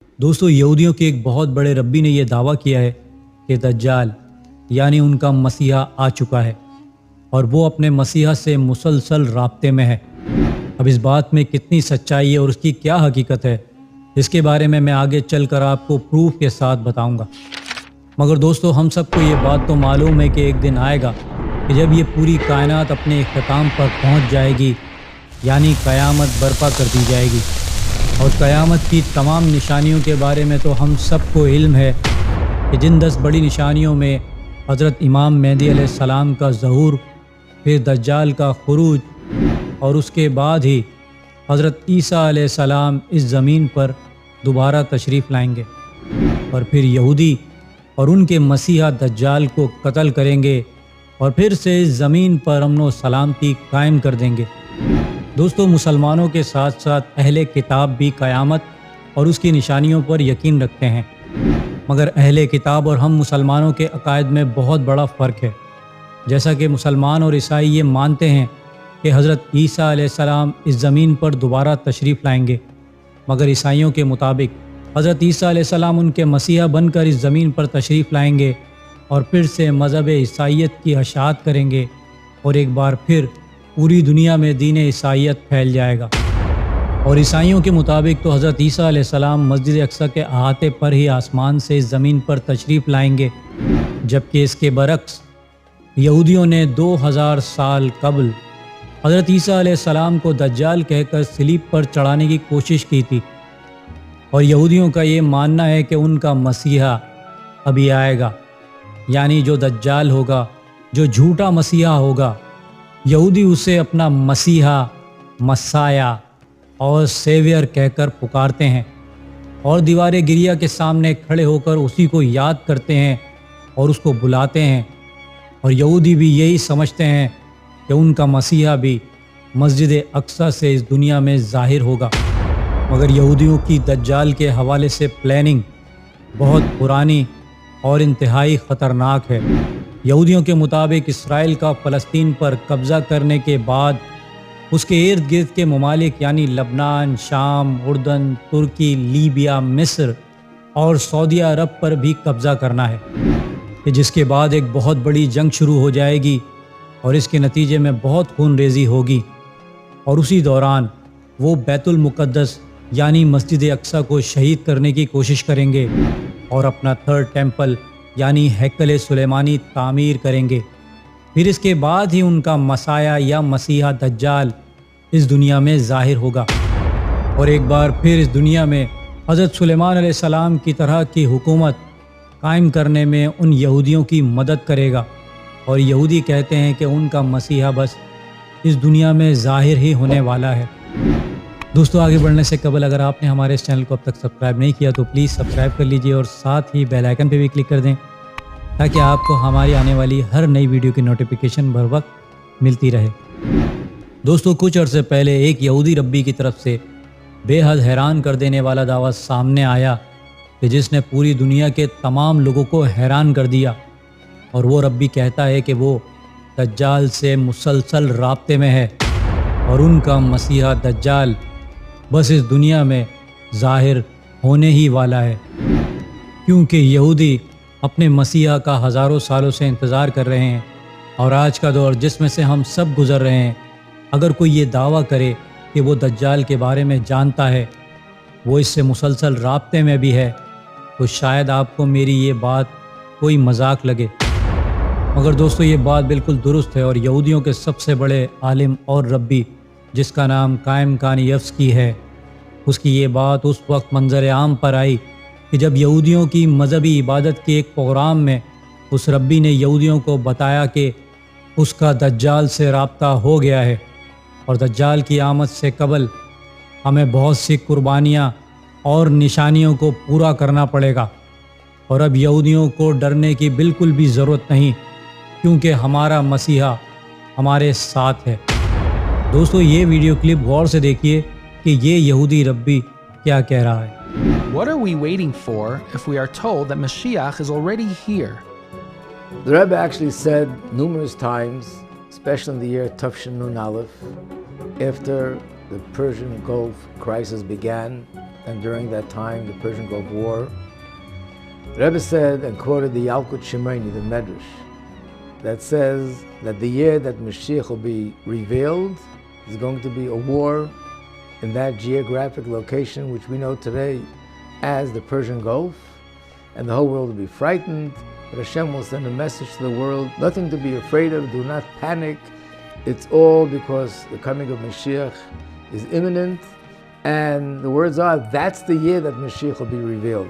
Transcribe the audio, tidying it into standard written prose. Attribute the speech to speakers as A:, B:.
A: دوستو یہودیوں کے ایک بہت بڑے ربی نے یہ دعویٰ کیا ہے کہ دجال یعنی ان کا مسیحا آ چکا ہے اور وہ اپنے مسیحا سے مسلسل رابطے میں ہے۔ اب اس بات میں کتنی سچائی ہے اور اس کی کیا حقیقت ہے، اس کے بارے میں آگے چل کر آپ کو پروف کے ساتھ بتاؤں گا۔ مگر دوستو ہم سب کو یہ بات تو معلوم ہے کہ ایک دن آئے گا کہ جب یہ پوری کائنات اپنے اختتام پر پہنچ جائے گی، یعنی قیامت برپا کر دی جائے گی۔ اور قیامت کی تمام نشانیوں کے بارے میں تو ہم سب کو علم ہے کہ جن 10 بڑی نشانیوں میں حضرت امام مہدی علیہ السلام کا ظہور، پھر دجال کا خروج اور اس کے بعد ہی حضرت عیسیٰ علیہ السلام اس زمین پر دوبارہ تشریف لائیں گے اور پھر یہودی اور ان کے مسیحا دجال کو قتل کریں گے اور پھر سے اس زمین پر امن و سلامتی قائم کر دیں گے۔ دوستو مسلمانوں کے ساتھ ساتھ اہل کتاب بھی قیامت اور اس کی نشانیوں پر یقین رکھتے ہیں، مگر اہل کتاب اور ہم مسلمانوں کے عقائد میں بہت بڑا فرق ہے۔ جیسا کہ مسلمان اور عیسائی یہ مانتے ہیں کہ حضرت عیسیٰ علیہ السلام اس زمین پر دوبارہ تشریف لائیں گے، مگر عیسائیوں کے مطابق حضرت عیسیٰ علیہ السلام ان کے مسیحا بن کر اس زمین پر تشریف لائیں گے اور پھر سے مذہب عیسائیت کی اشاعت کریں گے اور ایک بار پھر پوری دنیا میں دین عیسائیت پھیل جائے گا۔ اور عیسائیوں کے مطابق تو حضرت عیسیٰ علیہ السلام مسجد اقصی کے احاطے پر ہی آسمان سے اس زمین پر تشریف لائیں گے، جبکہ اس کے برعکس یہودیوں نے 2000 سال قبل حضرت عیسیٰ علیہ السلام کو دجال کہہ کر صلیب پر چڑھانے کی کوشش کی تھی۔ اور یہودیوں کا یہ ماننا ہے کہ ان کا مسیحا ابھی آئے گا، یعنی جو دجال ہوگا، جو جھوٹا مسیحا ہوگا، یہودی اسے اپنا مسیحا، مسایا اور سیویئر کہہ کر پکارتے ہیں اور دیوار گریہ کے سامنے کھڑے ہو کر اسی کو یاد کرتے ہیں اور اس کو بلاتے ہیں۔ اور یہودی بھی یہی سمجھتے ہیں کہ ان کا مسیحا بھی مسجد اقصی سے اس دنیا میں ظاہر ہوگا۔ مگر یہودیوں کی دجال کے حوالے سے پلاننگ بہت پرانی اور انتہائی خطرناک ہے۔ یہودیوں کے مطابق اسرائیل کا فلسطین پر قبضہ کرنے کے بعد اس کے ارد گرد کے ممالک یعنی لبنان، شام، اردن، ترکی، لیبیا، مصر اور سعودی عرب پر بھی قبضہ کرنا ہے، کہ جس کے بعد ایک بہت بڑی جنگ شروع ہو جائے گی اور اس کے نتیجے میں بہت خون ریزی ہوگی، اور اسی دوران وہ بیت المقدس یعنی مسجد اقصی کو شہید کرنے کی کوشش کریں گے اور اپنا 3rd ٹیمپل یعنی ہیکل سلیمانی تعمیر کریں گے۔ پھر اس کے بعد ہی ان کا مسایا یا مسیحا دجال اس دنیا میں ظاہر ہوگا اور ایک بار پھر اس دنیا میں حضرت سلیمان علیہ السلام کی طرح کی حکومت قائم کرنے میں ان یہودیوں کی مدد کرے گا۔ اور یہودی کہتے ہیں کہ ان کا مسیحا بس اس دنیا میں ظاہر ہی ہونے والا ہے۔ دوستو آگے بڑھنے سے قبل اگر آپ نے ہمارے اس چینل کو اب تک سبسکرائب نہیں کیا تو پلیز سبسکرائب کر لیجئے اور ساتھ ہی بیل آئیکن پہ بھی کلک کر دیں تاکہ آپ کو ہماری آنے والی ہر نئی ویڈیو کی نوٹیفیکیشن بر وقت ملتی رہے۔ دوستو کچھ عرصے پہلے ایک یہودی ربی کی طرف سے بے حد حیران کر دینے والا دعویٰ سامنے آیا کہ جس نے پوری دنیا کے تمام لوگوں کو حیران کر دیا، اور وہ ربی کہتا ہے کہ وہ دجال سے مسلسل رابطے میں ہے اور ان کا مسیحا دجال بس اس دنیا میں ظاہر ہونے ہی والا ہے، کیونکہ یہودی اپنے مسیحا کا ہزاروں سالوں سے انتظار کر رہے ہیں۔ اور آج کا دور جس میں سے ہم سب گزر رہے ہیں، اگر کوئی یہ دعویٰ کرے کہ وہ دجال کے بارے میں جانتا ہے، وہ اس سے مسلسل رابطے میں بھی ہے، تو شاید آپ کو میری یہ بات کوئی مذاق لگے، مگر دوستو یہ بات بالکل درست ہے۔ اور یہودیوں کے سب سے بڑے عالم اور ربی جس کا نام قائم کانیفسکی ہے، اس کی یہ بات اس وقت منظر عام پر آئی کہ جب یہودیوں کی مذہبی عبادت کے ایک پروگرام میں اس ربی نے یہودیوں کو بتایا کہ اس کا دجال سے رابطہ ہو گیا ہے اور دجال کی آمد سے قبل ہمیں بہت سی قربانیاں اور نشانیوں کو پورا کرنا پڑے گا، اور اب یہودیوں کو ڈرنے کی بالکل بھی ضرورت نہیں، کیونکہ ہمارا مسیحا ہمارے ساتھ ہے۔ دوستو یہ ویڈیو کلپ غور سے دیکھیے کہ یہ یہودی ربی کیا کہہ رہا ہے۔
B: What are we waiting for if we are told that Mashiach is already here?
C: The Rebbe actually said numerous times, especially in the year Tafshin Nun Aleph, after the Persian Gulf crisis began and during that time, the Persian Gulf War, the Rebbe said and quoted the Yalkut Shimoni, the Medrash, that says that the year that Mashiach will be revealed is going to be a war in that geographic location which we know today as the Persian Gulf, and the whole world will be frightened, but Hashem will send a message to the world, nothing to be afraid of, do not panic. It's all because the coming of Mashiach is imminent, and the words are, that's the year that Mashiach will be revealed.